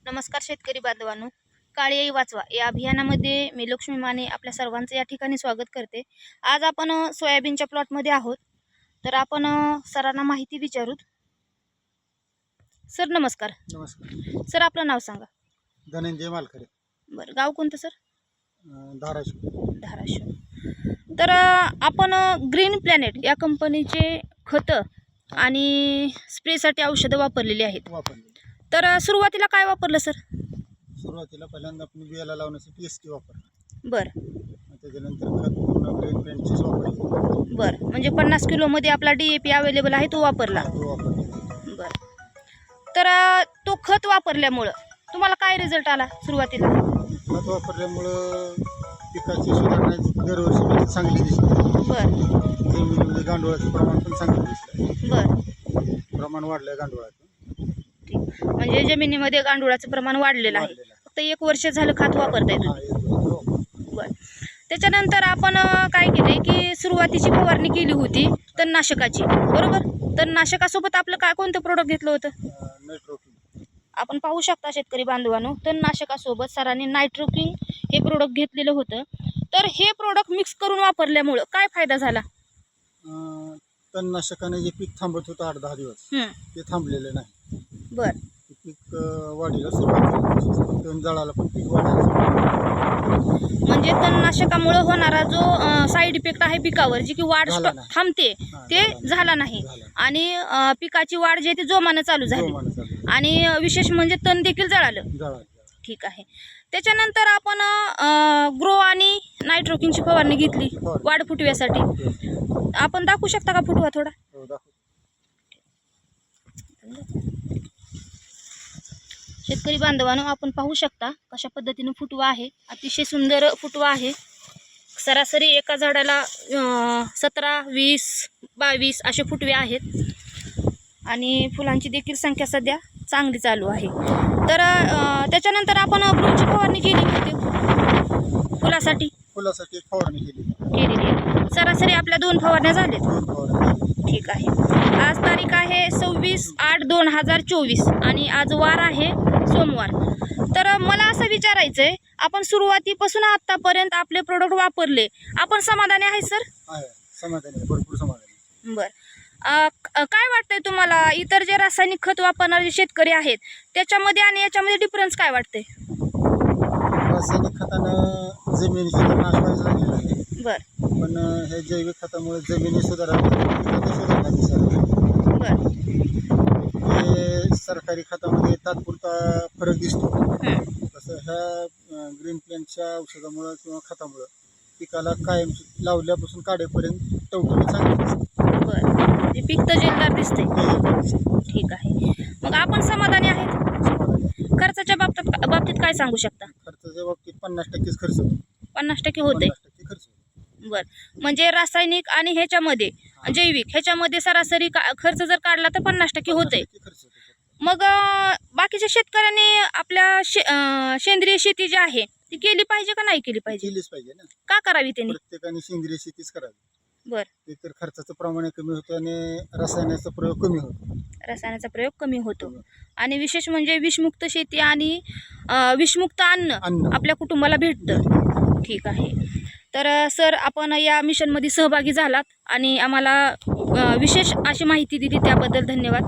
नमस्कार शेतकरी बांधवांनो, काळी आई वाचवा या अभियानामध्ये मी लक्ष्मी माने आपल्या सर्वांचं या ठिकाणी स्वागत करते। आज आपण सोयाबीनच्या प्लॉटमध्ये आहोत, तर आपण सरांना माहिती विचारूत। सर नमस्कार। नमस्कार सर आपलं नाव सांगा। धनंजय मालकरे। बरं, गाव कोणतं सर? धाराशिव। तर आपण ग्रीन प्लॅनेट या कंपनीचे खतं आणि स्प्रेसाठी औषधं वापरलेली आहेत। तर सुरुवातीला काय वापरलं सर? सुरुवातीला पहिल्यांदा आपण बियाला लावण्यासाठी टी वापरलं। बरं, त्याच्यानंतर खत पूर्ण ग्रीन प्लॅनेटचेच वापरले। बरं, म्हणजे 50 किलोमध्ये आपला DAP अवेलेबल आहे तो वापरला। बरं, तर तो खत वापरल्यामुळं तुम्हाला काय रिझल्ट आला सुरुवातीला? खत वापरल्यामुळं पिकाची सुधारणा दरवर्षी चांगली दिसते। बरं, जमिनीमध्ये गांडुळाचं प्रमाण पण चांगलं दिसतं। बरं, प्रमाण वाढलंय गांडुळाचं। ठीक, म्हणजे जमिनीमध्ये गांडुळाचं प्रमाण वाढलेलं आहे। फक्त 1 वर्ष झालं खत वापरताय तुम्ही। बरं, त्याच्यानंतर आपण काय केले की सुरुवातीची फवारणी केली होती तणनाशकाची, बरोबर? तणनाशकासोबत आपलं काय कोणतं प्रोडक्ट घेतलं होतं? नायट्रोकिंग। आपण पाहू शकता शेतकरी बांधवांनो, तणनाशकासोबत सरांनी नायट्रोकिंग हे प्रोडक्ट घेतलेलं होतं। तर हे प्रोडक्ट मिक्स करून वापरल्यामुळं काय फायदा झाला? तणनाशकाने जे पीक थांबत होतं 8-10 दिवस ते थांबलेलं नाही। बरं, पीक वाढीला सुरुवात झाली, तण जळाला पण पीक वाढायला सुरुवात झाली। म्हणजे तणनाशकामुळे होणारा जो साईड इफेक्ट आहे पिकावर, जी की वाढ झाला नाही। थांबते ते झाला नाही आणि पिकाची वाढ जी आहे ती जोमानं चालू झाली आणि विशेष म्हणजे तण देखील जळालं। ठीक आहे, त्याच्यानंतर आपण ग्रो आणि नायट्रोकिंगची फवारणी घेतली वाढ फुटव्यासाठी। आपण दाखवू शकता का फुटवा थोडा? शेतकरी बांधवांनो, आपण पाहू शकता कशा पद्धतीने फुटवा आहे, अतिशय सुंदर फुटवा आहे। सरासरी एका झाडाला 17, 20, 22 असे फुटवे आहेत आणि फुलांची देखील संख्या सध्या चांगली चालू आहे। तर त्याच्यानंतर आपण ब्लूमची फवारणी केली होती फुलासाठी एक फवारणी केलेली आहे। सरासरी आपल्या 2 फवारण्या झाल्यात। ठीक आहे, आज तारीख आहे 26/8/2024 आणि आज वार आहे सोमवार। तर मला असं विचारायचं आहे, आपण सुरुवातीपासून आतापर्यंत आपले प्रोडक्ट वापरले, आपण समाधानी आहे सर? समाधानी, भरपूर समाधानी। बरं, काय वाटतंय तुम्हाला? इतर जे रासायनिक खत वापरणारे शेतकरी आहेत त्याच्यामध्ये आणि याच्यामध्ये डिफरन्स काय वाटतंय? रासायनिक खतानं जमिनीची तर नाश व्हायचा लागलेला आहे। बरं, पण हे जैविक खतामुळे जमिनी सुधारणा दिसायला। बरं, हे सरकारी खतामध्ये तात्पुरता फरक दिसतो, तसं ह्या ग्रीन प्लॅनच्या औषधामुळं किंवा खतामुळं पिकाला कायम लावल्यापासून काढेपर्यंत टवटवी चांगली दिसते। बरं, म्हणजे पीक तजेलदार दिसते। ठीक आहे, मग आपण समाधानी आहेत? खर्चाच्या बाबतीत काय सांगू शकता? खर्चाच्या बाबतीत 50% खर्च होतो। 50% होते? 50% खर्च होतो। बरं, म्हणजे रासायनिक आणि ह्याच्यामध्ये जैविक ह्याच्यामध्ये सरासरी खर्च जर काढला तर 50% होते। मग बाकीच्या शेतकऱ्यांनी आपल्या सेंद्रिय शेती जी आहे ती केली पाहिजे का नाही केली पाहिजे? केलीच पाहिजे ना। का करावी त्यांनी? प्रत्येकाने सेंद्रिय शेतीच करावी। बरं, एकतर खर्चाचं प्रमाण कमी होतं आणि रसायनाचा प्रयोग कमी होतो। रसायनाचा प्रयोग कमी होतो आणि विशेष म्हणजे विषमुक्त शेती आणि विषमुक्त अन्न आपल्या कुटुंबाला भेटतं। ठीक आहे, तर सर आपण या मिशनमध्ये सहभागी झालात आणि आम्हाला विशेष अशी माहिती दिली त्याबद्दल धन्यवाद।